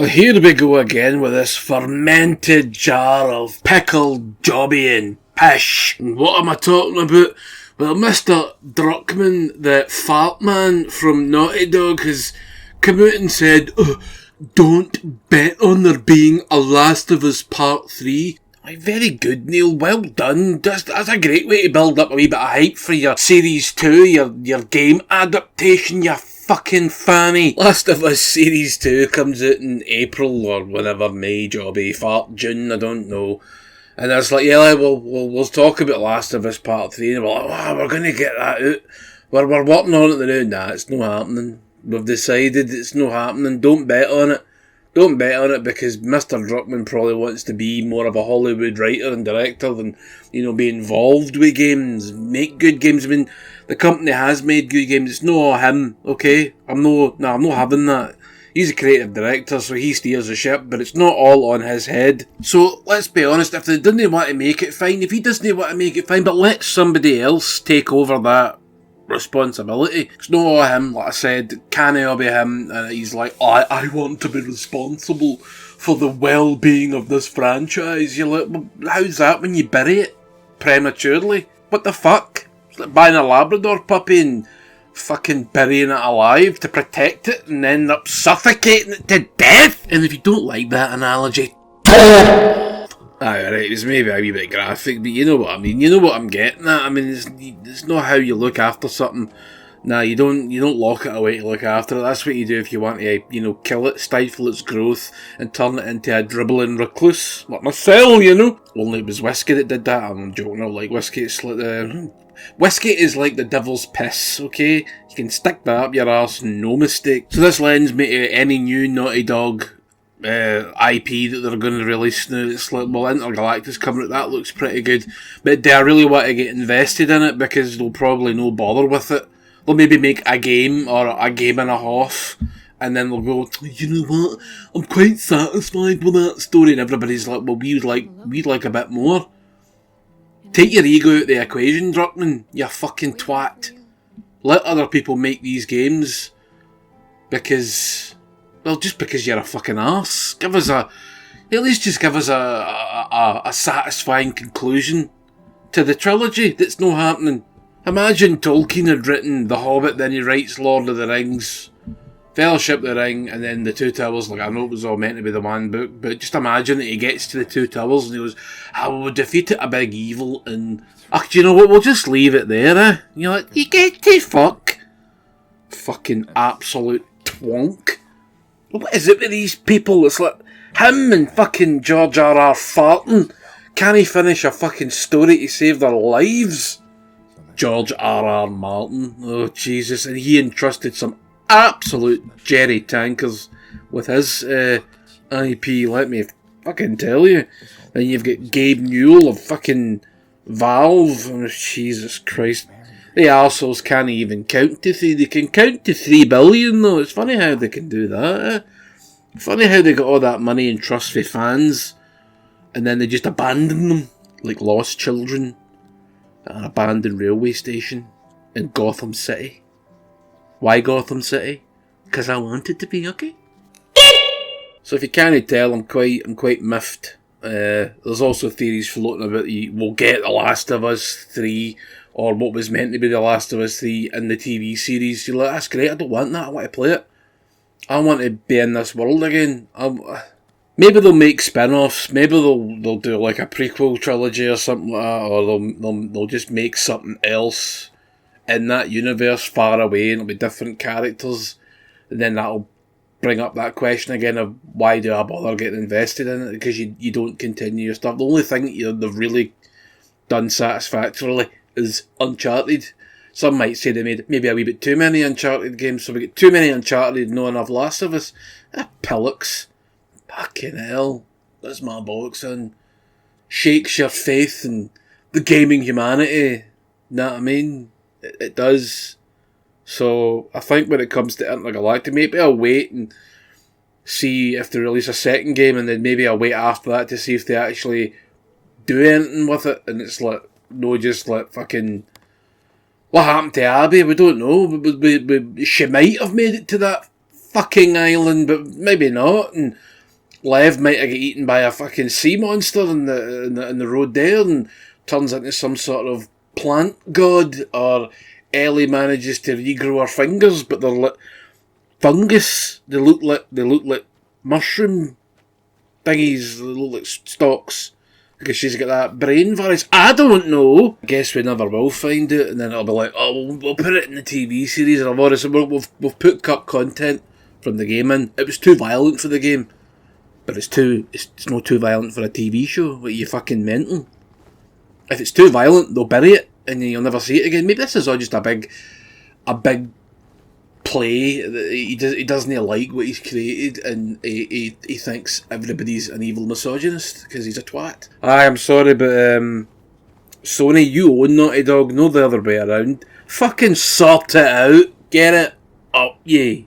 Well, here we go again with this fermented jar of pickled jobby pish. And what am I talking about? Well, Mr. Druckmann, the fart man from Naughty Dog, has come out and said, don't bet on there being a Last of Us Part 3. Aye, very good, Neil. Well done. That's a great way to build up a wee bit of hype for your Series 2, your game adaptation, you fucking fanny. Last of Us Series 2 comes out in April or whenever, May, Jobby, Fart, June, I don't know. And I was like, yeah, we'll talk about Last of Us Part 3, and we're like, wow, we're going to get that out. We're working on it now. Nah, it's not happening. We've decided it's not happening. Don't bet on it. Don't bet on it, because Mr. Druckmann probably wants to be more of a Hollywood writer and director than, be involved with games, make good games. I mean, the company has made good games. It's not him, okay? I'm not having that. He's a creative director, so he steers the ship, but it's not all on his head. So, let's be honest, if they didn't want to make it, fine. If he doesn't want to make it, fine, but let somebody else take over that responsibility. It's not all him, like I said. Can't all be him, and he's like, I want to be responsible for the well-being of this franchise. You're like, well, how's that when you bury it prematurely? What the fuck? It's like buying a Labrador puppy and fucking burying it alive to protect it and end up suffocating it to death. And if you don't like that analogy, alright, it was maybe a wee bit graphic, but you know what I mean. You know what I'm getting at. I mean, it's not how you look after something. Nah, you don't lock it away to look after it. That's what you do if you want to, kill it, stifle its growth, and turn it into a dribbling recluse, like myself, Only it was whiskey that did that. I'm joking. I like whiskey. It's like whiskey is like the devil's piss, okay? You can stick that up your arse, no mistake. So this lends me to any new Naughty Dog IP that they're going to release now. It's like, well, Intergalactic's coming out, that looks pretty good, but do I really want to get invested in it? Because they'll probably no bother with it. They'll maybe make a game or a game and a half, and then they'll go, you know what, I'm quite satisfied with that story, and everybody's like, well, we'd like a bit more. Take your ego out of the equation, Druckmann, you fucking twat. Let other people make these games, because you're a fucking arse. At least just give us a satisfying conclusion to the trilogy that's not happening. Imagine Tolkien had written The Hobbit, then he writes Lord of the Rings, Fellowship of the Ring, and then The Two Towers. Like, I know it was all meant to be the one book, but just imagine that he gets to The Two Towers and he goes, I will defeat a big evil, and, do you know what, we'll just leave it there, eh? And you're like, you get to fuck. Fucking absolute twonk. What is it with these people? It's like, him and fucking George R.R. Farton can't he finish a fucking story to save their lives? George R.R. Martin, oh Jesus, and he entrusted some absolute jerry tankers with his IP, let me fucking tell you. Then you've got Gabe Newell of fucking Valve, oh, Jesus Christ. The arseholes can't even count to 3, they can count to 3 billion though. It's funny how they can do that. Funny how they got all that money and trust for fans, and then they just abandon them like lost children at an abandoned railway station in Gotham City. Why Gotham City? Because I want it to be, okay? So if you can't tell, I'm quite miffed. There's also theories floating about we'll get The Last of Us 3, or what was meant to be The Last of Us 3 in the TV series. You're like, that's great, I don't want that, I want to play it. I want to be in this world again. Maybe they'll make spin-offs. Maybe they'll do like a prequel trilogy or something like that, or they'll just make something else in that universe far away, and it'll be different characters. And then that'll bring up that question again of why do I bother getting invested in it? Because you don't continue your stuff. The only thing they've really done satisfactorily is Uncharted. Some might say they made maybe a wee bit too many Uncharted games, so we get too many Uncharted, not enough Last of Us. Pillocks. Fucking hell, that's my bollocks, and shakes your faith in the gaming humanity. Know what I mean? It does. So I think when it comes to Intergalactic, maybe I'll wait and see if they release a second game, and then maybe I'll wait after that to see if they actually do anything with it. And it's like, no, just like fucking, what happened to Abby? We don't know. She might have made it to that fucking island, but maybe not. And Lev might have got eaten by a fucking sea monster in the road there and turns into some sort of plant god, or Ellie manages to regrow her fingers, but they're like fungus. They look like mushroom thingies. They look like stalks because she's got that brain virus. I don't know. I guess we never will find it, and then it'll be like, oh, we'll put it in the TV series, or we've put cut content from the game in. It was too violent for the game, but it's not too violent for a TV show. What, you fucking mental? If it's too violent, they'll bury it and you'll never see it again. Maybe this is all just a big play that he doesn't like what he's created, and he thinks everybody's an evil misogynist because he's a twat. I'm sorry, but Sony, you own Naughty Dog, no the other way around. Fucking sort it out. Get it up, yay.